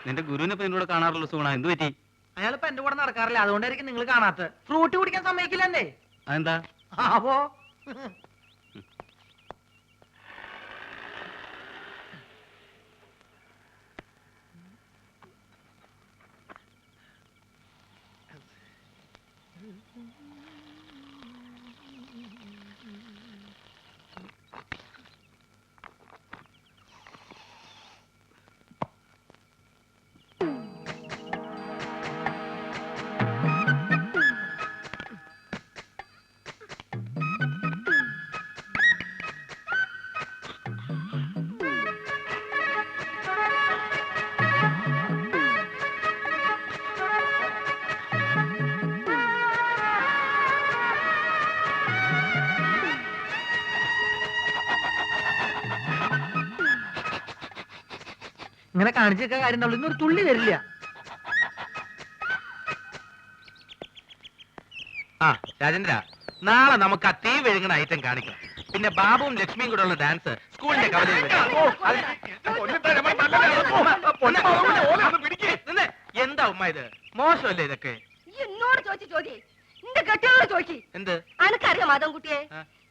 നിന്റെ ഗുരുവിനെ ഇപ്പൊ എന്നോട് കാണാറുള്ള സുഗുണ, എന്ത് പറ്റി? അയാളിപ്പോ എന്റെ കൂടെ നടക്കാറില്ല, അതുകൊണ്ടായിരിക്കും നിങ്ങൾ കാണാത്ത. ഫ്രൂട്ട് കുടിക്കാൻ സമ്മതിക്കില്ലെന്നേ. അതെന്താ? അപ്പോ ഇങ്ങനെ കാണിച്ചൊക്കെ കാര്യം ഉണ്ടാവുള്ളൂ, ഇന്നൊരു തുള്ളി തരില്ല. ആ രാജേന്ദ്ര, നാളെ നമുക്ക് ആ തീ വിഴുങ്ങുന്ന ഐറ്റം കാണിക്കണം. പിന്നെ ബാബുവും ലക്ഷ്മിയും കൂടെ ഉള്ള ഡാൻസ് സ്കൂളിന്റെ കവലയിൽ എന്താ ഉമ്മ ഇത്? മോശമല്ലേ ഇതൊക്കെ? എന്നോട് ചോദിച്ചു നിന്റെ കെട്ടിയോട് ചോദിക്കി. എന്ത്? അനക്കറിയാം മാധവൻകുട്ടിയെ,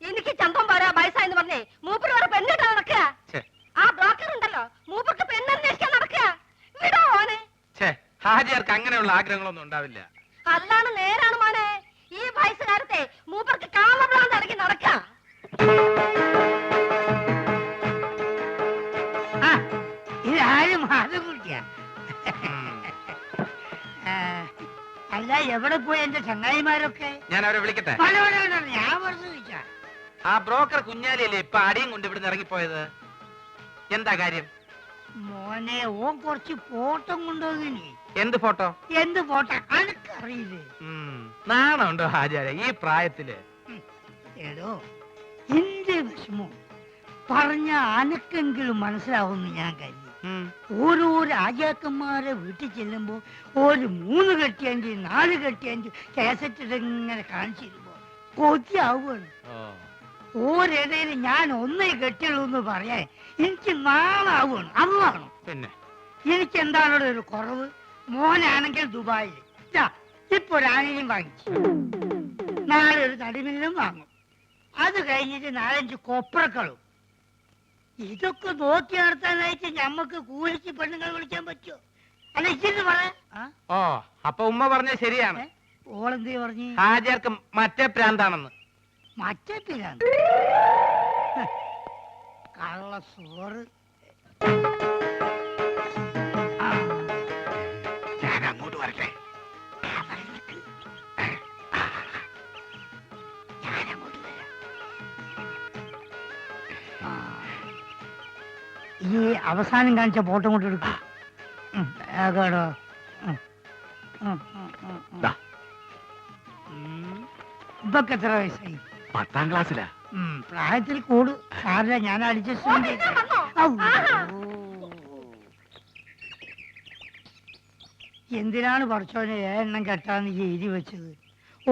എനിക്ക് ചന്തം പാരാ വയസ്സായെന്ന് പറഞ്ഞേ മൂപ്പര് വേറെ പെണ്ണിട്ടാ നടക്കുക. ആ ബ്രോക്കർ ഉണ്ടല്ലോ, മൂപ്പർക്ക് പെണ്ണന്വേഷിക്കാൻ നടക്കുക. വിടോ ഓനെ. ഹാജിയാർക്ക് അങ്ങനെയുള്ള ആഗ്രഹങ്ങളൊന്നും ഉണ്ടാവില്ല. അല്ലാണ് നേരാണ് മോനെ, ഈ വയസ്സുകാലത്തെ മൂപ്പർക്ക് കാമപ്രാന്ത് അടക്കി നടക്കാം. ഇതാരും മാധവൻകുട്ടിയാ? അല്ല, എവിടെ പോയി എന്റെ ചങ്ങായിമാരൊക്കെ? ഞാൻ അവരെ വിളിക്കട്ടെ? ഞാൻ വെറുതെ ചോദിച്ചാ. ആ ബ്രോക്കർ കുഞ്ഞാലിയല്ലേ ഇപ്പൊ അടിയും കൊണ്ട് ഇവിടുന്ന് ഇറങ്ങിപ്പോയത്? എന്താ കാര്യം? മോനെ, ഓൻ കുറച്ച് ഫോട്ടോ കൊണ്ടുപോകിനി. എന്ത് ഫോട്ടോ? എന്ത് ഫോട്ടോ അനക്കറിയില്ലേ? നാണുണ്ടോ ഹാജിയാരെ ഈ പ്രായത്തില്? എടോ, എന്റെ വിഷമം പറഞ്ഞ അനക്കെങ്കിലും മനസ്സിലാവുന്നു ഞാൻ കരുതി. ഓരോ രാജാക്കന്മാരെ വീട്ടിൽ ചെല്ലുമ്പോ ഒരു 3 കെട്ടിയഞ്ച് 4 കെട്ടിയഞ്ച് കാസറ്റ് ഇങ്ങനെ കാണിച്ചിരുമ്പോ കൊതിയാവുകയാണ്. ഓരേതേലും ഞാൻ ഒന്നേ കെട്ടിയുള്ളൂ എന്ന് പറയാൻ എനിക്ക് നാളാവുകയാണ്. അതാണ് പിന്നെ എനിക്ക് എന്താണോ ഒരു കുറവ്. മോനാണെങ്കിൽ ദുബായിൽ ഇപ്പൊ ഒരു ആനയും വാങ്ങിച്ചു, നാളെ ഒരു തടിമില്ലും വാങ്ങും. അത് കഴിഞ്ഞിട്ട് 4-5 കൊപ്രക്കളും. ഇതൊക്കെ നോക്കി നടത്താനായിട്ട് ഞമ്മക്ക് കൂലിക്ക് പെണ്ണുങ്ങൾ വിളിക്കാൻ പറ്റുമോ? അല്ല, ഇച്ചിരി പറയാ. ഓ, അപ്പൊ ഉമ്മ പറഞ്ഞ ശരിയാണ്. ഓളെന്തേ പറഞ്ഞു? ഹാജിയാർക്ക് മറ്റേ പ്രാന്താണെന്ന്. മറ്റേ പിരാന്ത്? കള്ള സോറ്. ഞാൻ അങ്ങോട്ട് വരട്ടെ? ഈ അവസാനം കാണിച്ച ഫോട്ടോ കൊണ്ട് എടുക്കും. ഇപ്പൊക്കെ എത്ര വയസ്സായി? 10ാം ക്ലാസ്സിലാ. പ്രായത്തിൽ കൂടു സാറില്ല, ഞാൻ അഡ്ജസ്റ്റ്. എന്തിനാണ് പഠിച്ചോനെ എണ്ണം കെട്ടാന്ന് എഴുതി വെച്ചത്?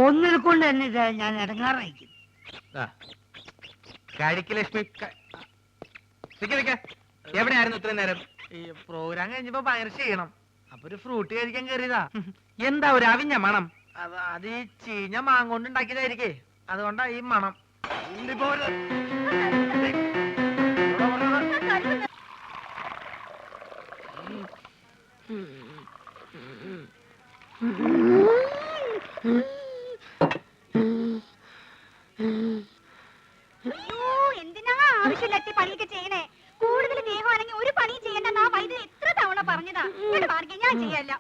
ഒന്നിനെ കൊണ്ട് തന്നെ ഇതാ ഞാൻ ഇടങ്ങാറായിരിക്കും. ലക്ഷ്മി എവിടെയായിരുന്നു ഇത്രയും നേരം? ഈ പ്രോഗ്രാം കഴിഞ്ഞപ്പോ ഭയങ്കര ചെയ്യണം, അപ്പൊ ഒരു ഫ്രൂട്ട് കഴിക്കാൻ കയറിയതാ. എന്താ ഒരു അവിഞ്ഞ മണം? അത് ഈ ചീഞ്ഞ മാങ്ങോണ്ട് ഉണ്ടാക്കിയതായിരിക്കേ, അതുകൊണ്ടാ ഈ മണം. എന്തിനാ ആവശ്യമില്ലാത്ത പണിയൊക്കെ ചെയ്യണേ? കൂടുതൽ ദേഹമാണെങ്കിൽ ഒരു പണിയും ചെയ്യണ്ടെന്ന് ആ വൈദ്യുതി എത്ര തവണ പറഞ്ഞതാ. ഞാൻ ചെയ്യല്ല.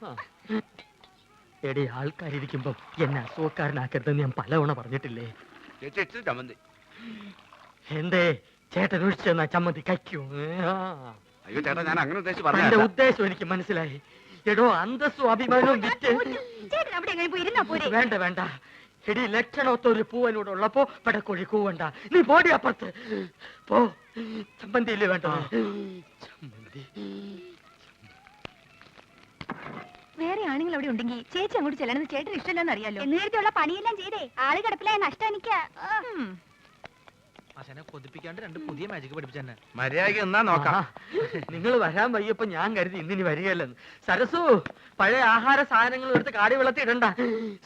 എടി, ആൾക്കാരിയ്ക്കുമ്പോ എന്നെ അസുഖക്കാരനാക്കരുതെന്ന് ഞാൻ പലവണ പറഞ്ഞിട്ടില്ലേ? എന്തേ ചേട്ടൻ ഒഴിച്ചെന്നാ ചമ്മന്തി കഴിക്കൂ? അയ്യോ ചേട്ടാ, ഞാൻ അങ്ങനെ എന്റെ ഉദ്ദേശം എനിക്ക് മനസ്സിലായി. എടോ, അന്തസ്സും അഭിമാനവും വിറ്റ് വേണ്ട വേണ്ട. എടി, ലക്ഷണമൊത്ത ഒരു പൂവനോട് ഉള്ളപ്പോ പടക്കോഴി കൂവണ്ട. നീ പോടി അപ്പുറത്ത് പോ. ചമ്മന്തിയില്ലേ വേണ്ട? ചമ്മന്തി വേറെ ആണുങ്ങൾ അവിടെ ഉണ്ടെങ്കിൽ ചേച്ചി അങ്ങോട്ട് ചെല്ലണമെന്ന് ചേട്ടന് ഇഷ്ടമല്ലെന്ന് അറിയാലോ. നേരത്തെയുള്ള പണിയെല്ലാം ചെയ്തേ ആള് കിടപ്പിലായ നഷ്ടം എനിക്ക്. കൊതിപ്പിക്കാണ്ട് 2 പുതിയ മാജിക് പഠിപ്പിച്ചെന്നെ. മര്യാദയ്ക്ക് എന്നാ നോക്കാം. നിങ്ങൾ വരാൻ വയ്യപ്പോ ഞാൻ കരുതി ഇന്നിനി വരികയല്ലെന്ന്. സരസു, പഴയ ആഹാര സാധനങ്ങൾ എടുത്ത് കാടി വെള്ളത്തിൽ ഇടണ്ട.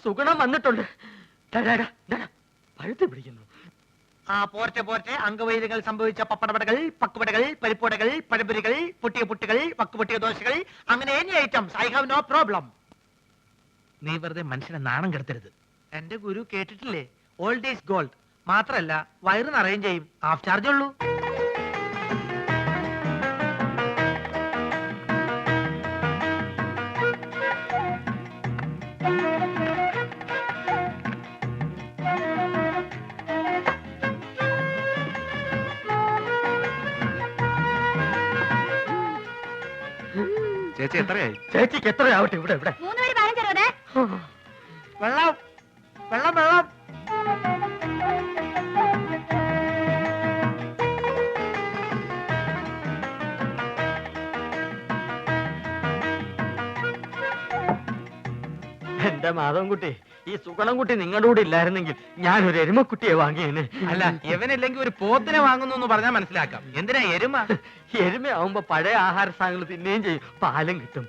സുഗുണം വന്നിട്ടുണ്ട്. പഴുത്ത് പിടിക്കുന്നു. ആ പോർട്ടെ പോർട്ടെ, അംഗവൈദ്യങ്ങൾ സംഭവിച്ച പപ്പടപടകൾ, പക്കുപടകൾ, പരിപ്പുടകൾ, പഴംപൊരികൾ, പൊട്ടിയ പുട്ടുകൾ, വക്കുപൊട്ടിയ ദോശകൾ, അങ്ങനെ any items, I have no problem. നീ വെറുതെ മനുഷ്യനെ നാണം കെടുത്തരുത്. എന്റെ ഗുരു കേട്ടിട്ടില്ലേ, ഓൾഡ് ഈസ് ഗോൾഡ്. മാത്രല്ല വയറ് നിറയും ചെയ്യും, ഹാഫ് ചാർജ് ഉള്ളൂ. ചേച്ചി എത്രയായി? ചേച്ചിക്ക് എത്രയാവട്ടെ. ഇവിടെ ഇവിടെ 3 പേര് 15 രൂപ. വെള്ളം വെള്ളം വെള്ളം. എന്റെ മാധവൻകുട്ടി, ഈ സുഗണൻകുട്ടി നിങ്ങളുടെ കൂടെ ഇല്ലായിരുന്നെങ്കിൽ ഞാനൊരു എരുമക്കുട്ടിയെ വാങ്ങിയേനെ. അല്ല, ഇവനില്ലെങ്കിൽ ഒരു പോത്തിനെ വാങ്ങുന്നു എന്ന് പറഞ്ഞാൽ മനസ്സിലാക്കാം. എന്തിനാ എരുമ? എരുമയാവുമ്പോ പഴയ ആഹാര സാധനങ്ങൾ തിന്നുകയും ചെയ്യും, പാലും കിട്ടും.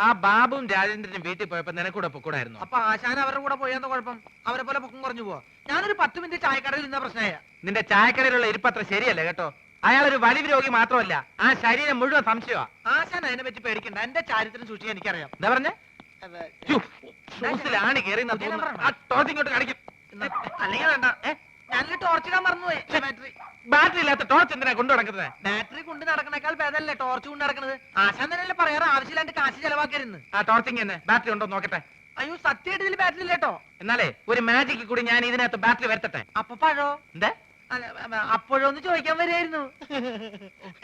ആ ബാബുവും രാജേന്ദ്രനും വീട്ടിൽ പോയപ്പോ നിനക്കൂടെ പൊക്കൂടായിരുന്നു. അപ്പൊ ആശാൻ അവരുടെ കൂടെ പോയാന്ന് കുഴപ്പം? അവരെ പോലെ പൊക്കം കുറഞ്ഞു പോവാ. ഞാനൊരു 10 മിനിറ്റ് ചായക്കടയിൽ നിന്ന പ്രശ്നമായ. നിന്റെ ചായക്കടയിലുള്ള ഇരിപ്പത്ര ശരിയല്ല കേട്ടോ. അയാളൊരു വലിവ് രോഗി മാത്രമല്ല, ആ ശരീരം മുഴുവൻ സംശയമാ. ആശാൻ അതിനെ പറ്റി പേടിക്കണ്ട, എന്റെ ചാരിത്രം സൂക്ഷിക്കാൻ എനിക്കറിയാം. എന്താ പറഞ്ഞേ? ഷൂസിലാണ് കേറി ഇങ്ങോട്ട് കാണിക്കും. അല്ലെങ്കിൽ വേണ്ട, ഞാനൊരു ടോർച്ചിടാൻ മറന്നുപോയി. ബാറ്ററി ബാറ്ററി ഇല്ലാത്ത ടോർച്ച് എന്തിനാ കൊണ്ടു നടക്കുന്നത്? ബാറ്ററി കൊണ്ട് നടക്കണേക്കാൾ ഭേദമല്ലേ ടോർച്ച് കൊണ്ട് നടക്കുന്നത്? ആശാൻ തന്നെയല്ലേ പറയാറ് ആവശ്യമില്ലാണ്ട് കാശ് ചെലവാക്കരുന്ന്. ആ ടോർച്ചിങ് തന്നെ ബാറ്ററി ഉണ്ടോ നോക്കട്ടെ. അയ്യോ സത്യമായിട്ട് ഇതിൽ ബാറ്ററി ഇല്ലേട്ടോ. എന്നാലേ ഒരു മാജിക്ക് കൂടി ഞാൻ ഇതിനകത്ത് ബാറ്ററി വരുത്തട്ടെ. അപ്പൊ പഴോ? എന്താ അപ്പോഴൊന്ന് ചോദിക്കാൻ വരികയായിരുന്നു.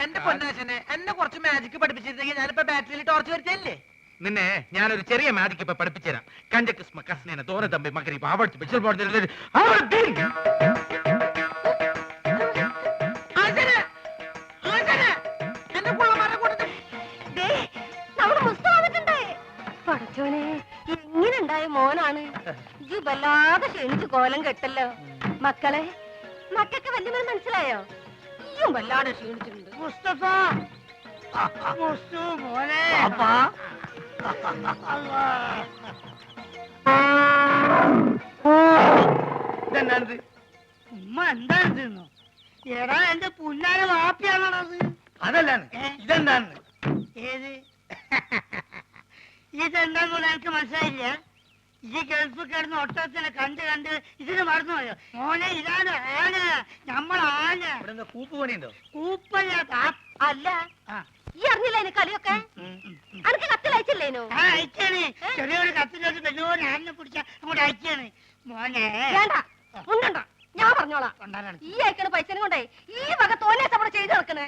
എന്റെ പൊന്നാശനെ, എന്നെ കുറച്ച് മാജിക് പഠിപ്പിച്ചിരുന്നെങ്കിൽ ഞാനിപ്പോ ബാറ്ററിയിൽ ടോർച്ച് വരുത്തല്ലേ. നിന്നെ ഞാനൊരു ചെറിയ മാജിക്ക് ഇപ്പൊ പഠിപ്പിച്ചുതരാം. കഞ്ചക്രിസ്മ കസ്നേന തോര തമ്പി മകരി പാവടുത്ത് ബിച്ചൽ പോടുന്ന പടച്ചോനെ, എങ്ങനെയുണ്ടായ മോനാണ് ഇത്? വല്ലാതെ ക്ഷണിച്ച് കോലം കെട്ടല്ലോ. മക്കളെ, മക്കൾക്ക് വല്യമ്മ മനസ്സിലായോ? ഈയും വല്ലാതെ ക്ഷീണിച്ചിട്ടുണ്ട്. മുസ്തഫ, മുസ്തു മോനെ. ഇതെന്നാണിത്? ഉമ്മ എന്താണ് തിന്നു? എടാ എന്റെ പുല്ലാന വാപ്പിയാണത്. അതല്ലാണ്, ഇതെന്താണ്? ഏത്? ഇതെന്താന്ന് എനിക്ക് മനസ്സിലായില്ല. ഈ ഗൾഫ് കിടന്ന് ഒട്ടത്തിനെ കണ്ട് ഇതിന് മറന്നുപോയോ മോനെ? ഇതാണ് ആന, നമ്മളാന. കൂപ്പ് പണിയുണ്ടോ? കൂപ്പല്ല. അല്ല, ഈ അറിഞ്ഞില്ല എന്നെ കളിയൊക്കെ? അനക്ക് കത്തിൽ അയച്ചില്ലേനോ? അയച്ചാണ്. ചെറിയൊരു കത്തിലോട്ട് വലിയൊരു ആനിനെ പിടിച്ച അങ്ങോട്ട് അയച്ചാണ് മോനെ. വേണ്ട, ഉണ്ടണ്ട, ഞാൻ പറഞ്ഞോളാം. ഈ അയക്കണ പൈസനും കൊണ്ടേ ഈ വക തോന്നിയ അവിടെ ചെയ്ത് നടക്കണേ.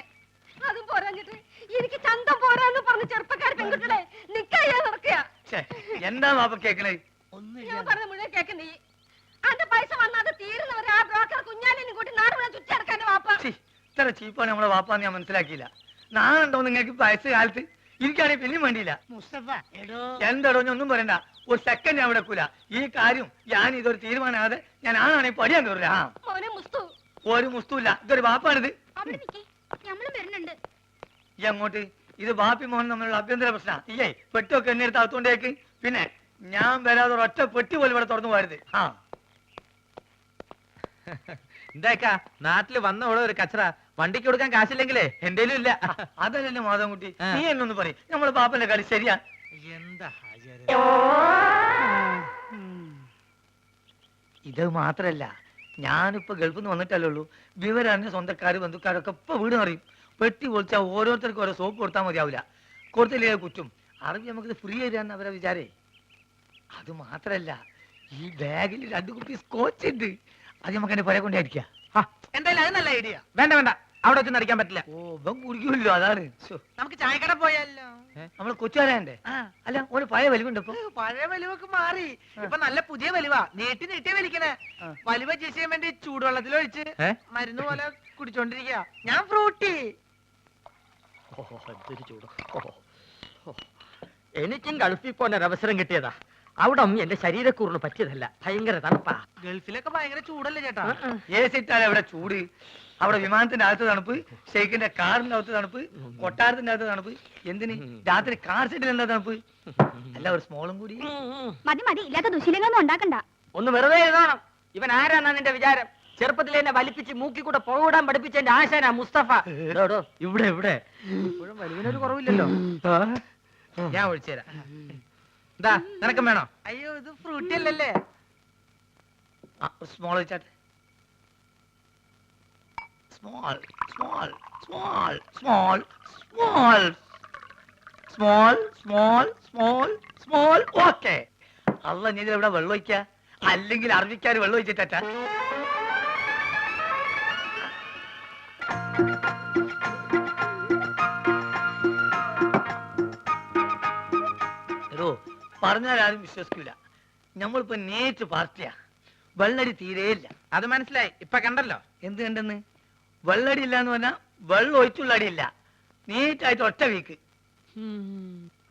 അതും പോരാഞ്ഞിട്ട് എനിക്ക് ചന്തം പോരാന്ന് പറഞ്ഞ് ചെറുപ്പക്കാർ പെൺകുട്ടികളെ നിക്കാ നടക്കുക. എന്താ വാപ്പ കേക്കണേ? ഞാൻ പറഞ്ഞ മുഴുവൻ കേക്കണ്ടേ? അന്റെ പൈസ വന്നത് തീരുന്നവരെ ആ ബ്രോക്കർ കുഞ്ഞാലിനും കൂട്ടി നാട് മുഴുവൻ ചുറ്റടക്കാൻ വാപ്പ. ഇത്ര ചീപ്പാണ് നമ്മളെ വാപ്പാന്ന് ഞാൻ മനസ്സിലാക്കിയില്ല. നാളുണ്ടോ നിങ്ങൾക്ക് വയസ്സ് കാലത്ത്? എനിക്കാണെങ്കിൽ പിന്നെയും വേണ്ടിയില്ല. മുസ്തഫ, എടോ എന്താടോ ഒന്നും പറയണ്ട. ഒരു സെക്കൻഡ് ഞാൻ വെക്കൂല. ഈ കാര്യം ഞാൻ ഇതൊരു തീരുമാനമാകാതെ ഞാൻ ആണാണെങ്കിൽ പടിയാൻ കയറില്ല. മോനെ മുസ്തു, ഒരു മുസ്തുല്ല. ഇതൊരു വാപ്പാണിത്. ഞമ്മളും വരുന്നുണ്ട്. ഈ അങ്ങോട്ട് ഇത് ബാപ്പി മോഹൻ തമ്മിലുള്ള അഭ്യന്തര പ്രശ്നം. ഈയേ പെട്ടൊക്കെ എന്നെ എടുത്ത് അകത്തോണ്ടേക്ക്. പിന്നെ ഞാൻ വരാതെ ഒറ്റ പെട്ടി പോലും ഇവിടെ തുറന്നു പോരുത്. എന്താക്കാ നാട്ടില് വന്ന ഓടെ ഒരു കച്ചറ. വണ്ടിക്ക് കൊടുക്കാൻ കാശില്ലെങ്കിലേ എന്തേലും ഇല്ല. അതല്ലേ മാധവൻകുട്ടി, നീ എന്നൊന്ന് പറയും. നമ്മള് ബാപ്പന്റെ കളി ശരിയാ? എന്താ ഇത് മാത്രല്ല, ഞാനിപ്പോ ഗൾഫിൽ നിന്ന് വന്നിട്ടല്ലേ ഉള്ളൂ. വിവരറിഞ്ഞ സ്വന്തക്കാര് ബന്ധുക്കാരൊക്കെ ഇപ്പൊ വീട് അറിയും. പെട്ടി പൊളിച്ചാൽ ഓരോരുത്തർക്കും ഓരോ സോപ്പ് കൊടുത്താൽ മതിയാവില്ല. കൊടുത്തില്ലേ കുറ്റും. അറിവ് നമുക്കിത് ഫ്രീ തരാന്ന് അവരെ വിചാരേ. അത് മാത്രല്ല, ഈ ബാഗിൽ 2 കുപ്പി സ്കോച്ച് ഉണ്ട്. അത് നമുക്ക് എന്നെ പുറകെ കൊണ്ടായിരിക്കാം. എന്തായാലും അത് നല്ല ഐഡിയ. വേണ്ട വേണ്ട, അവിടെ വെച്ച് നടിക്കാൻ പറ്റില്ല. ഓ, ഇവൻ കുടിക്കുമല്ലോ, അതാണ്. നമുക്ക് ചായക്കട പോയാലോ? നമ്മള് കൊച്ചുകാരണ്ടേ? അല്ല, ഒരു പഴയ വലിവുണ്ട് ഇപ്പൊ. പഴയ വലിവൊക്കെ മാറി. ഇപ്പൊ നല്ല പുതിയ വലിവ. നീട്ടി വലിക്കണേ. വലിവ ചെയ്യാൻ വേണ്ടി ചൂടുവെള്ളത്തിലൊഴിച്ച് മരുന്ന് പോലെ കുടിച്ചോണ്ടിരിക്കുക. ഞാൻ ഫ്രൂട്ടി. എന്തൊരു ചൂട്. എനിക്കും ഗൾഫിൽ പോകാൻ ഒരു അവസരം കിട്ടിയതാ. അവിടെ എന്റെ ശരീരക്കൂറിന് പറ്റിയതല്ല, ഭയങ്കര തണുപ്പാ. ഗൾഫിലൊക്കെ ഭയങ്കര ചൂടല്ലേ ചേട്ടാ? ഏസിട്ടാൽ അവിടെ ചൂട്, അവിടെ വിമാനത്തിന്റെ അകത്ത് തണുപ്പ്, ഷെയ്ഖിന്റെ കാറിന്റെ അകത്ത് തണുപ്പ്, കൊട്ടാരത്തിന്റെ അകത്ത് തണുപ്പ്. എന്തിന് രാത്രി കാർ സെറ്റിൽ എന്താ തണുപ്പ്? അല്ല ഒരു സ്മോളും കൂടി. മതി മതി, ഇല്ലാത്ത ദുശീലങ്ങളൊന്നും ഉണ്ടാക്കണ്ട. ഒന്ന് വെറുതെ എഴുതണം. ഇവൻ ആരാന്നാ നിന്റെ വിചാരം? ചെറുപ്പത്തിൽ എന്നെ വലിപ്പിച്ച് മൂക്കി കൂടെ പുകവിടാൻ പഠിപ്പിച്ച എന്റെ ആശാനാ മുസ്തഫ. ഇവിടെ ഇവിടെ വലിവിനൊരു കുറവില്ലല്ലോ. ഞാൻ ഒഴിച്ചു തരാം. എന്താ നിനക്കും വേണോ? അയ്യോ ഇത് ഫ്രൂട്ടി അല്ലല്ലേ? സ്മോൾ വെച്ചാട്ടെ. Small small small small small small small small small. Okay. അല്ല നീ ഇവിടെ വെള്ളം ഒഴിക്ക, അല്ലെങ്കിൽ അറബിക്കാർ വെള്ളം ഒഴിച്ചിട്ടാ. പറഞ്ഞാൽ ആരും വിശ്വസിക്കൂല. നമ്മളിപ്പോ നേരിട്ട് പാർട്ടിയാ. വെള്ളടി തീരെയില്ല. അത് മനസ്സിലായി, ഇപ്പൊ കണ്ടല്ലോ. എന്ത് കണ്ടെന്ന്? വെള്ളടി ഇല്ല എന്ന് പറഞ്ഞാൽ വെള്ളം ഒഴിച്ചുള്ള അടിയില്ല. നീറ്റായിട്ട് ഒറ്റ വീക്ക്.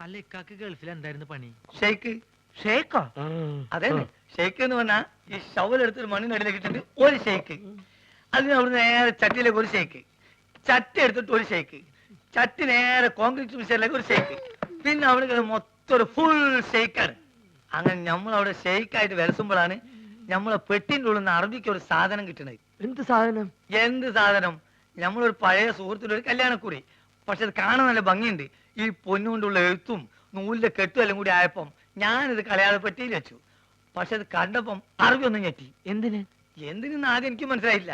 അല്ല ഇക്കാക്ക് ഗൾഫിൽ എന്തായിരുന്നു പണി? ഷെയ്ക്ക്. ഷേക്കോ? അതെ, ഷെയ്ക്ക് എന്ന് പറഞ്ഞാൽ ഈ ഷവലെടുത്തൊരു മണ്ണിനടിയിലേക്ക് ഇട്ടിട്ട് ഒരു ഷെയ്ക്ക്, അതിന് അവിടെ നേരെ ചട്ടിയിലേക്ക് ഒരു ഷെയ്ക്ക്, ചട്ടി എടുത്തിട്ട് ഒരു ഷെയ്ക്ക്, ചട്ടി നേരെ കോൺക്രീറ്റ് മിക്സറിലേക്ക് ഒരു ഷെയ്ക്ക്, പിന്നെ അവിടെ മൊത്തം ഒരു ഫുൾ ഷെയ്ക്കാണ്. അങ്ങനെ നമ്മളവിടെ ഷെയ്ക്കായിട്ട് വിലസുമ്പോഴാണ് നമ്മളെ പെട്ടിൻ്റെ ഉള്ളിൽ നിന്ന് അറബിക്ക് ഒരു സാധനം കിട്ടണത്. എന്ത് സാധനം? എന്ത് സാധനം? നമ്മളൊരു പഴയ സുഹൃത്തിന്റെ ഒരു കല്യാണക്കുറി. പക്ഷെ അത് കാണാൻ നല്ല ഭംഗിയുണ്ട്. ഈ പൊന്നുകൊണ്ടുള്ള എഴുത്തും നൂലിന്റെ കെട്ടും എല്ലാം കൂടി ആയപ്പം ഞാനിത് കളയാതെ പെട്ടിയിൽ വെച്ചു. പക്ഷെ അത് കണ്ടപ്പം അറബി ഒന്നും ഞെട്ടി. എന്തിനെന്ന് ആദ്യം എനിക്ക് മനസ്സിലായില്ല.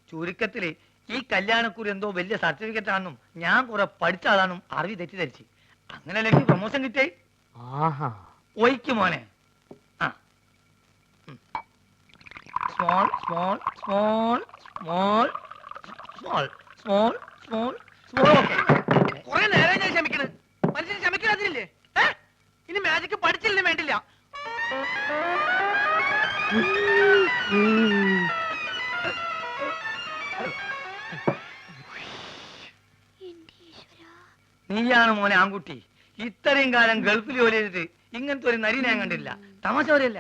ചുരുക്കത്തില് ഈ കല്യാണക്കുറി എന്തോ വലിയ സർട്ടിഫിക്കറ്റ് ആണെന്നും ഞാൻ കുറെ പഠിച്ച ആളാണെന്നും അറബി തെറ്റിദ്ധരിച്ച്. അങ്ങനെയല്ല എനിക്ക് പ്രൊമോഷൻ കിട്ടേ. ഒയ്ക്ക് മോനെ. ആ small small small small small small small small. Okay. കുറെ നേരം ഞാൻ ക്ഷമിക്കണ്. മനുഷ്യൻ ക്ഷമിക്കാതില്ലേ? ഇനി മാജിക്ക് പഠിച്ചില്ലേ വേണ്ടില്ല. നീയാണ് മോനെ ആൺകുട്ടി. ഇത്രയും കാലം ഗൾഫിൽ ജോലി ചെയ്തിട്ട് ഇങ്ങനത്തെ ഒരു നരി ഞാൻ കണ്ടില്ല. തമാശ പറയല്ല.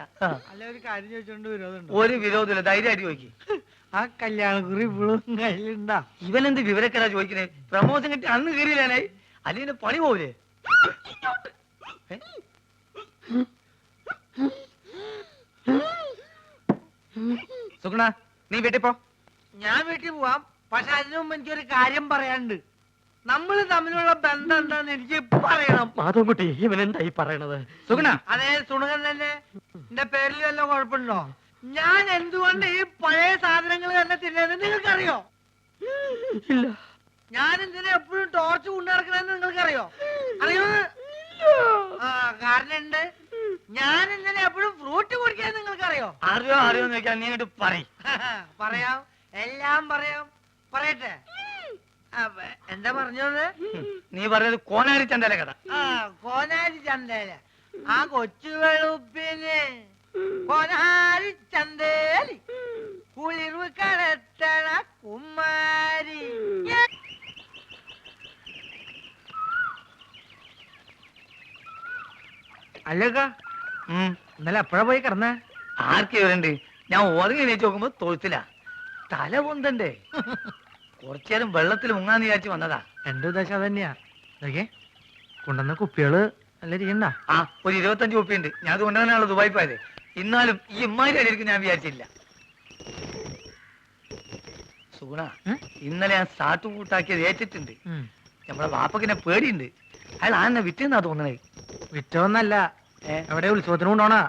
അല്ല ഒരു കാര്യം ചോദിച്ചോണ്ട് വിരോധമുണ്ടോ? ഒരു വിരോധമില്ല, ധൈര്യമായിട്ട് ചോദിക്കും. ആ കല്യാണക്കുറി ഇപ്പോഴും കയ്യിലുണ്ടാ? ഇവനെന്ത് വിവരക്കെടാ ചോദിക്കണേ? പ്രമോഷൻ കിട്ടി അന്ന് കയറിയില്ലാനേ, അല്ലെങ്കിൽ പണി പോവില്ലേ? സുഗുണ, നീ വീട്ടിൽ പോ. ഞാൻ വീട്ടിൽ പോവാം. പക്ഷെ അതിനു മുമ്പ് എനിക്കൊരു കാര്യം പറയാനുണ്ട്. നമ്മൾ തമ്മിലുള്ള ബന്ധം എന്താന്ന് എനിക്ക് പറയണം. മാധവൻകുട്ടി, ഇവൻ എന്തായി പറയണത്? സുഗുണ, അതേ സുണകൻ തന്നെ. എന്റെ പേരിൽ വല്ല കുഴപ്പമുണ്ടോ? ഞാൻ എന്തുകൊണ്ട് ഈ പഴയ സാധനങ്ങൾ തന്നെ തിന്നുന്നത് നിങ്ങൾക്കറിയോ? ഇല്ല. ഞാൻ എന്തിനാ എപ്പോഴും ടോർച്ച് കൊണ്ടു നടക്കണെന്ന് നിങ്ങൾക്കറിയോ? അറിയോ? ആ കാരണം ഉണ്ട്. ഞാൻ എന്തിനാ എപ്പോഴും ഫ്രൂട്ട് കുടിക്കാൻ നിങ്ങൾക്കറിയോ? അറിയോ അറിയോന്ന് ചോദിക്കാൻ നീ ഇങ്ങോട്ട് പറയും. പറയാം, എല്ലാം പറയാം. പറയട്ടെ? എന്താ പറഞ്ഞത്? നീ പറഞ്ഞത് കോനാരി ചന്തല കഥ. ആ കോനാരി ചന്തേല. ആ കൊച്ചു വെളുപ്പിന് കോനാരി ചന്തേലി കുളിർവ് കടത്തണ കുമാരി. അല്ലക്ക, ഇന്നലെ എപ്പോഴാ പോയി കിടന്നേ? ആർക്ക് ഇവരുണ്ട്? ഞാൻ ഉറങ്ങി എണീച്ച് നോക്കുമ്പോ തൊഴുത്തില്ല. തല പൊന്തണ്ടേ? കുറച്ചേരം വെള്ളത്തിൽ മുങ്ങാന്ന് വിചാരിച്ച് വന്നതാ. എന്റെ ഉദ്ദേശം അതന്നെയാ. കൊണ്ടുവന്ന കുപ്പികള് നല്ല ഇരിക്കണ്ട. ആ ഒരു 25 കുപ്പിയുണ്ട്. ഞാൻ അത് കൊണ്ടുവന്നാണല്ലോ ദുബായി പോയത്. എന്നാലും ഈ ഇമ്മാരി അടിയിരിക്കും ഞാൻ വിചാരിച്ചില്ല. സുഗുണ, ഇന്നലെ ഞാൻ സാട്ടു കൂട്ടാക്കിയത് ഏറ്റിട്ടുണ്ട്. നമ്മളെ വാപ്പക്കിനെ പേടിയുണ്ട്. അയാൾ ആന്നെ വിറ്റെന്നാ തോന്നണേ. വിറ്റോന്നല്ല, എവിടെ ഉത്സവത്തിന് കൊണ്ടോണാ.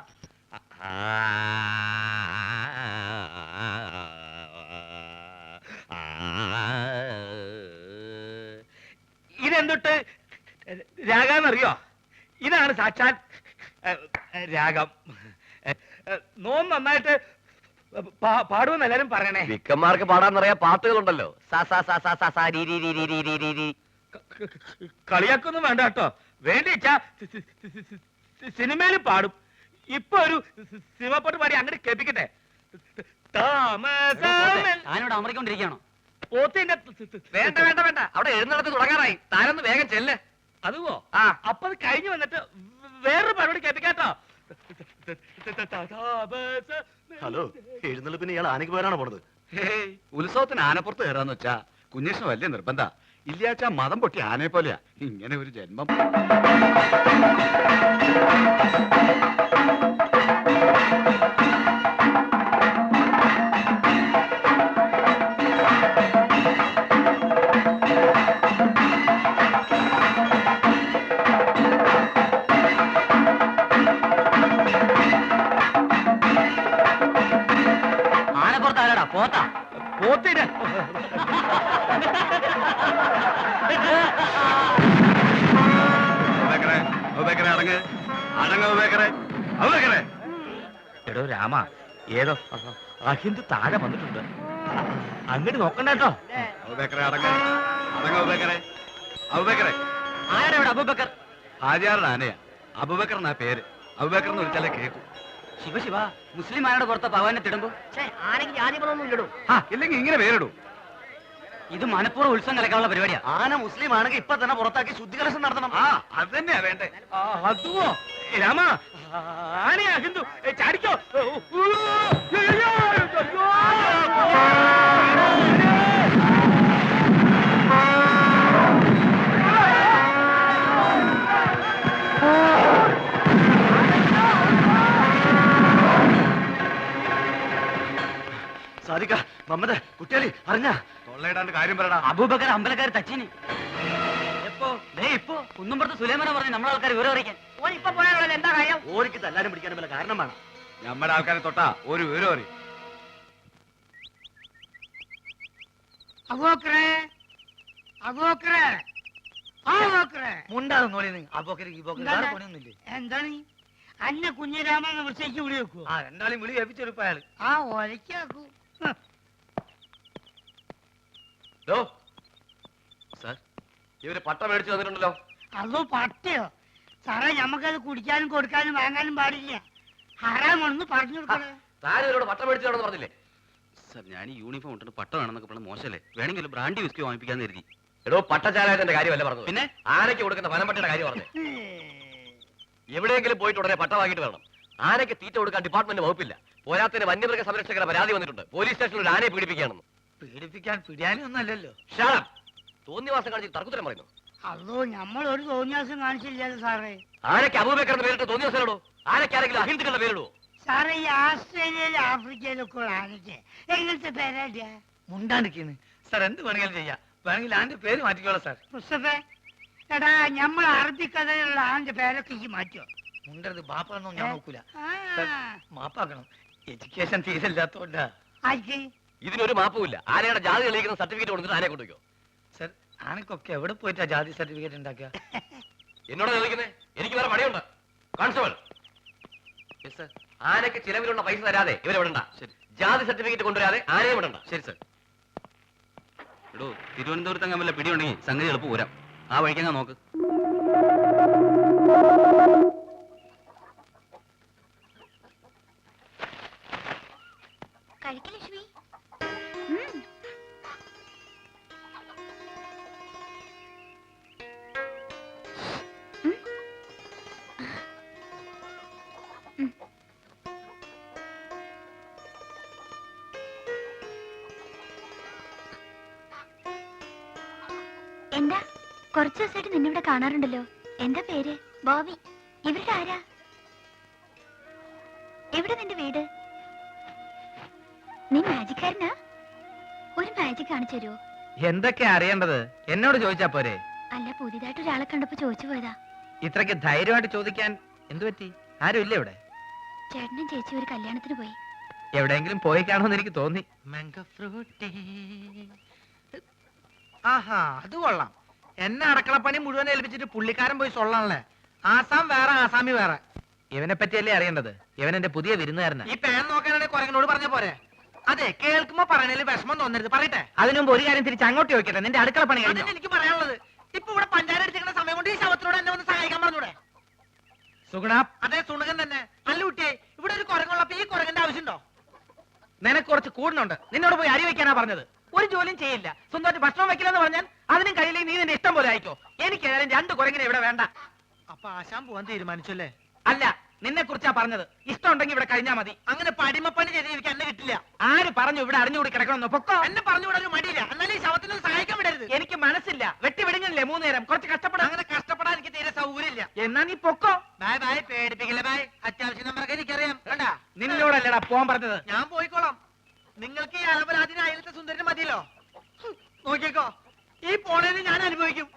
ഇതെന്തൊട്ട് രാഗാന്നറിയോ? ഇതാണ് സാക്ഷാൽ രാഗം. നോം നന്നായിട്ട് പാടുമെന്ന് എല്ലാരും പറയണേ. വിക്കന്മാർക്ക് പാടാന്നറിയാ പാട്ടുകളുണ്ടല്ലോ. കളിയാക്കൊന്നും വേണ്ട കേട്ടോ. വേണ്ടിച്ചാ സിനിമയിൽ പാടും. ഇപ്പൊ ഒരു സിനിമപ്പാട്ട് പാടി അങ്ങനെ കേൾപ്പിക്കട്ടെ. ഞാനിവിടെ അമറിക്കൊണ്ടിരിക്കുകയാണോ? പോത്തിന്റെ വേണ്ട വേണ്ട വേണ്ട, അവിടെ എഴുന്നള്ളത്ത് തുടങ്ങാറായി. താനൊന്ന് വേഗം ചെല്ല്. അതുവോ അപ്പൊ അത് കഴിഞ്ഞു വന്നിട്ട് വേറൊരു പരിപാടി കേട്ടോ. ഹലോ, എഴുന്നള്ളിപ്പിന് ഇയാൾ ആനയ്ക്ക് പോരാണോ പോണത്? ഉത്സവത്തിന് ആനപ്പുറത്ത് കയറാന്ന് വെച്ചാ കുഞ്ഞേഷിന് വലിയ നിർബന്ധ. ഇല്ലാച്ചാ മതം പൊട്ടി ആനയെ പോലെയാ. ഇങ്ങനെ ഒരു ജന്മം. ആനപ്പുറത്ത് ആരാടാ? പോത്താ? പോത്തിന് എടോ രാമ, ഏതോ അഹിന്ദു താഴെ വന്നിട്ടുണ്ട്. അങ്ങോട്ട് നോക്കണ്ട കേട്ടോ. ആരാ ഇവിടെ? അബൂബക്കർ. ഹാജിയാറുടെ ആനയാ. അബൂബക്കർ എന്നാ പേര്. അബൂബക്കർ എന്ന് വിളിച്ചാലേ കേൾക്കും. ശിവ ശിവ, മുസ്ലിം ആനയുടെ പുറത്ത് ഭഗവാനെ തിടുമ്പോ ആനയ്ക്ക് ജാതി പണമൊന്നും ഇല്ലടൂ. ഇല്ലെങ്കിൽ ഇങ്ങനെ പേരിടൂ. ഇത് മനപ്പൂർവ്വം ഉത്സവം കലക്കാനുള്ള പരിപാടിയാ. ആന മുസ്ലിം ആണെങ്കിൽ ഇപ്പൊ തന്നെ പുറത്താക്കി ശുദ്ധികലശം നടത്തണം. അത് തന്നെയാ വേണ്ടേ. അതുവോ രാമ? ആനയാ ഹിന്ദു. ചാടിക്കോ. സാധിക്ക മമ്മദ് കുട്ടികളി അറിഞ്ഞ തൊള്ളയിടാണ്ട് കാര്യം പറയടാ. അബൂബക്കർ അമ്പലക്കാർ തച്ചിന്. എപ്പോ? ഇപ്പോ കുന്നുംപുറത്ത് സുലൈമാനെ പറഞ്ഞു നമ്മളെ ആൾക്കാർ വിവരം അറിയിക്കാൻ. ഓൻ ഇപ്പൊ പോയാലുള്ള എന്താ കാര്യം? ഓരിക്ക് തല്ലാനും പിടിക്കാനും വല്ല കാരണം വേണം. നമ്മുടെ ആൾക്കാരെ തൊട്ടാ ഒരു വിവരം അറിയും. അബൂബക്കറേ, അബൂബക്കറേ, അബൂബക്കറേ. മുണ്ടാകും നോളിന്ന് അബോക്കര് ഈ ബോക്കര് വേറെ പണിയൊന്നുമില്ലേ? എന്താണ് അന്നെ കുഞ്ഞിരാമെന്ന് വിളിച്ചേക്ക് വിളി വെക്കൂ. രണ്ടാളെയും വിളി ഏൽപ്പിച്ചെടുപ്പ അയാൾ. ഒലക്കാക്കൂ. സാർ, ഇവര് പട്ട മേടിച്ചു തന്നിട്ടുണ്ടല്ലോ. അതോ പട്ടയോ? സാറേ, ഞമ്മക്കത് കുടിക്കാനും കൊടുക്കാനും വാങ്ങാനും പാടില്ല. ഹറാമാണെന്ന് പറഞ്ഞു കൊടുക്കണേ. താരം ഇവരോട് പട്ട മേടിച്ചു തരണമെന്ന് പറഞ്ഞില്ലേ? സാർ, ഞാൻ ഈ യൂണിഫോം ഇട്ടിട്ട് പട്ട വേണമെന്നൊക്കെ പറഞ്ഞ മോശമല്ലേ? വേണമെങ്കിൽ ബ്രാൻഡി വിസ്കി വാങ്ങിപ്പിക്കാന്ന് കരുതി. എടോ, പട്ടച്ചാലായതിന്റെ കാര്യമല്ല പറഞ്ഞത്. പിന്നെ ആനയ്ക്ക് കൊടുക്കുന്ന വനംപട്ടയുടെ കാര്യം പറഞ്ഞു. എവിടെയെങ്കിലും പോയിട്ട് ഉടനെ പട്ട വാങ്ങിയിട്ട് വരണം. ആനയ്ക്ക് തീറ്റ കൊടുക്കാൻ ഡിപ്പാർട്ട്മെന്റ് വകുപ്പില്ല. പോരാത്തിന് വന്യമൃഗ സംരക്ഷകരുടെ പരാതി വന്നിട്ടുണ്ട്. പോലീസ് സ്റ്റേഷനിൽ ഒരു ആനയെ പീഡിപ്പിക്കുകയാണെന്ന്. പീഡിപ്പിക്കാൻ പിടിയാനൊന്നും അല്ലല്ലോ. തോന്നിവാസം കാണിച്ച് തർക്കുത്തരം പറയുന്നു. അതോ നമ്മൾ ഒരു തോന്നിയാസം കാണിച്ചില്ലല്ലോ സാറേ. ആനയ്ക്ക് അബൂബക്കറിന്റെ പേരിട്ട് തോന്നിവാസനോ? ആനയ്ക്ക് ആരെങ്കിലും അഹിന്ദുക്കളുടെ പേരിടുവോ? സാറേ, ഈ ആസ്ട്രേലിയയിലും ആഫ്രിക്കയിലൊക്കെ ഉള്ള ആനയ്ക്ക് എങ്ങനത്തെ പേരാടിയാ? മുണ്ടാണ്ടിരിക്കുന്നു സാർ. എന്ത് വേണമെങ്കിലും ചെയ്യാം. വേണമെങ്കിൽ ആന്റെ പേര് മാറ്റിക്കോളാം സാർ. മുസ്തഫേ, എടാ, നമ്മൾ അറബിക്കഥയിലുള്ള ആന്റെ പേരൊക്കെ ഈ മാറ്റോ? മുണ്ടരുത്. ബാപ്പാന്നോ ഞാൻ നോക്കൂല. ആ, മാപ്പാക്കണം. എഡ്യൂക്കേഷൻ തീരില്ലാത്തോണ്ടാ. ആർക്ക്? ഇതിനൊരു മാപ്പുമില്ല. ആനയുടെ ജാതി തെളിയിക്കുന്ന സർട്ടിഫിക്കറ്റ് കൊടുത്തിട്ട് ആനയെ കൊണ്ടുവയ്ക്കോ. സാർ, ആനക്കൊക്കെ എവിടെ പോയിട്ടാ ജാതി സർട്ടിഫിക്കറ്റ് ഉണ്ടാക്കുക? എന്നോട് ചോദിക്കുന്നേ? എനിക്ക് വേറെ പണിയുണ്ട്. കോൺസ്റ്റബിൾ, ആനയ്ക്ക് ചിലവിലുള്ള പൈസ തരാതെ ഇവരെ വിടണ്ട. ശരി. ജാതി സർട്ടിഫിക്കറ്റ് കൊണ്ടുവരാതെ ആനയെ വിടണ്ട. ശരി സാർ. എടോ, തിരുവനന്തപുരത്ത് അങ്ങനെ വല്ല പിടിയുണ്ടെങ്കിൽ സംഗതി എളുപ്പം പോരാം. ആ വഴിക്കങ്ങ നോക്ക്. കഴിക്കലക്ഷ്മി. എന്താ കുറച്ചു ദിവസമായിട്ട് നിന്നിവിടെ കാണാറുണ്ടല്ലോ. എന്താ പേര്? ബോബി. ഇവരുടെ ആരാ? എവിടെ നിന്റെ വീട്? നീ മാജിക്കാരനാ? ഒരു മാജിക് കാണിച്ചു തരുമോ? എന്തൊക്കെയാ അറിയേണ്ടത്? എന്നോട് ചോദിച്ചാ പോരെ? അല്ല, പുതിയതായിട്ട് ഒരാളെ കണ്ടപ്പോ ചോദിച്ചു പോയതാ. ഇത്രയ്ക്ക് ധൈര്യമായിട്ട് ചോദിക്കാൻ എന്തു പറ്റി? ആരും ഇല്ല ഇവിടെ? ചേട്ടനും ചേച്ചി ഒരു കല്യാണത്തിന് പോയി. എവിടെയെങ്കിലും പോയി കാണുമെന്ന് എനിക്ക് തോന്നി. ആഹാ, അത് കൊള്ളാം. എന്നെ അടക്കളപ്പണി മുഴുവൻ ഏൽപ്പിച്ചിട്ട് പുള്ളിക്കാരൻ പോയി സൊള്ളാണല്ലേ. ആസാം വേറെ, ആസാമി വേറെ. ഇവനെ പറ്റിയല്ലേ അറിയേണ്ടത്? ഇവൻ എന്റെ പുതിയ വിരുന്നുകാരനാ. ഈ പേൻ നോക്കാനാണെങ്കിൽ കുരങ്ങനോട് പറഞ്ഞ പോരെ? അതെ, കേൾക്കുമ്പോ പറയണേല് വിഷമം തോന്നരുത്. പറയട്ടെ. അതിനുമ്പ് ഒരു കാര്യം തിരിച്ച് അങ്ങോട്ട് ചോദിക്കട്ടെ. നിന്റെ അടുക്കള പണി കഴിഞ്ഞോ? അതന്നെ എനിക്ക് പറയാനുള്ളത്. ഇപ്പൊ ഇവിടെ പഞ്ചായത്ത് അടിച്ചിരിക്കുന്ന സമയം കൊണ്ട് ഈ ശവത്തിനോട് എന്നെ ഒന്ന് സഹായിക്കാൻ പറഞ്ഞൂടെ? സുഗുണ, അതെ, സുണകൻ തന്നെ. അല്ല കുട്ടിയെ, ഇവിടെ ഒരു കുരങ്ങുള്ളപ്പോ ഈ കുരങ്ങന്റെ ആവശ്യമുണ്ടോ? നിനക്ക് കുറച്ച് കൂടുന്നുണ്ട്. നിന്നോട് പോയി അരി വെക്കാനാ പറഞ്ഞത്. ഒരു ജോലിയും ചെയ്യില്ല, സ്വന്തമായിട്ട് ഭക്ഷണം വെക്കില്ലെന്ന് പറഞ്ഞാൽ അതിനും കഴിയില്ലെങ്കിൽ നീ നിന്റെ ഇഷ്ടം പോലെ ആയിക്കോ. എനിക്ക് ഏതായാലും 2 കുരങ്ങിനെ ഇവിടെ വേണ്ട. അപ്പൊ ആശാൻ പോവാൻ തീരുമാനിച്ചല്ലേ? അല്ല, നിന്നെ കുറിച്ചാ പറഞ്ഞത്. ഇഷ്ടം ഉണ്ടെങ്കിൽ ഇവിടെ കഴിഞ്ഞാ മതി. അങ്ങനെ പടിമപ്പണി ചെയ്ത് എനിക്ക് എന്നെ കിട്ടില്ല. ആര് പറഞ്ഞു ഇവിടെ അടിഞ്ഞുകൂടി കിടക്കണമെന്നോ? പൊക്കോ. എന്നെ പറഞ്ഞുവിടാൻ ഒരു മടിയില്ല. എന്നാലും ഈ ശവത്തിനൊന്ന് സഹായിക്കാൻ വിടരുത്. എനിക്ക് മനസ്സില്ല. വെട്ടി വിടുങ്ങില്ലേ 3 നേരം, കുറച്ച് കഷ്ടപ്പെടാം. അങ്ങനെ കഷ്ടപ്പെടാൻ എനിക്ക് തീരെ സൗകര്യമില്ല. എന്നാ നീ പൊക്കോ. ബായ് ബായ്, പേടിപ്പിക്കില്ല ബായ്. അത്യാവശ്യം നമ്മളൊക്കെ എനിക്കറിയാം. കണ്ടാ, നിന്നോടല്ലടാ പോവാൻ പറഞ്ഞത്. ഞാൻ പോയിക്കോളാം. നിങ്ങൾക്ക് ഈ അലപരാധിന് അയലത്തെ സുന്ദരന് മതിയല്ലോ. നോക്കിക്കോ, ഈ പോണേന് ഞാൻ അനുഭവിക്കും.